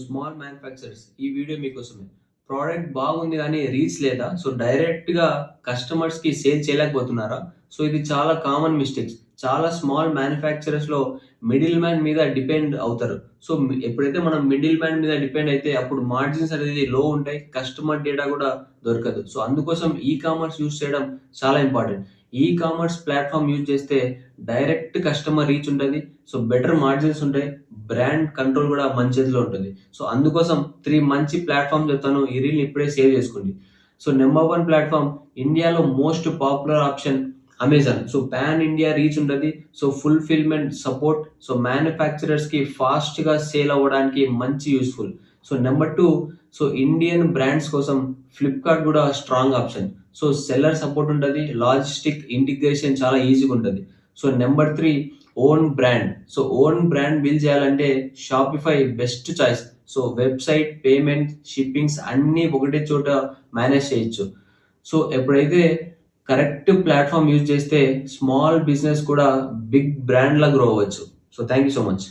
Small manufacturers ఈ video మీకోసమే. Product బాగుంది కానీ రీచ్ లేదా? సో డైరెక్ట్‌గా కస్టమర్స్‌కి సేల్ చేయలేకపోతున్నారా? సో ఇది చాలా కామన్ మిస్టేక్స్. చాలా స్మాల్ మ్యానుఫ్యాక్చరర్స్‌లో మిడిల్ మ్యాన్ మీద డిపెండ్ అవుతారు. సో ఎప్పుడైతే మనం మిడిల్ మ్యాన్ మీద డిపెండ్ అయితే అప్పుడు మార్జిన్స్ అనేది లో ఉంటాయి. కస్టమర్ డేటా కూడా దొరకదు. సో అందుకోసం ఈ కామర్స్ యూజ్ చేయడం చాలా important. E commerce platform use చేస్తే డైరెక్ట్ కస్టమర్ రీచ్ ఉంటది. సో బెటర్ మార్జిన్స్ ఉంటాయి. బ్రాండ్ కంట్రోల్ కూడా మన చేతిలో ఉంటుంది. సో అందుకోసం 3 మంచి ప్లాట్‌ఫార్మ్స్ చెప్తాను. ఈ రీల్‌ని ఇప్పుడే సేవ్ చేసుకోండి. సో నంబర్ 1 ప్లాట్‌ఫార్మ్ ఇండియాలో most popular option Amazon. So pan India reach ఉంటది. So fulfilment support. సో మ్యానుఫ్యాక్చరర్స్‌కి ఫాస్ట్‌గా సేల్ అవ్వడానికి మంచి useful. So number 2 so Indian brands కోసం ఫ్లిప్‌కార్ట్ కూడా strong option. So seller support ఉంటది. లాజిస్టిక్ ఇంటిగ్రేషన్ చాలా ఈజీగా ఉంటది. So number 3 own brand. So own brand build చేయాలంటే Shopify best choice. So website, payment, shippings అన్నీ ఒకటే చోట మేనేజ్ చేయొచ్చు. సో ఎప్పుడైతే కరెక్ట్ ప్లాట్‌ఫార్మ్ యూజ్ చేస్తే స్మాల్ బిజినెస్ కూడా బిగ్ బ్రాండ్‌లా గ్రో అవ్వచ్చు. So thank you so much.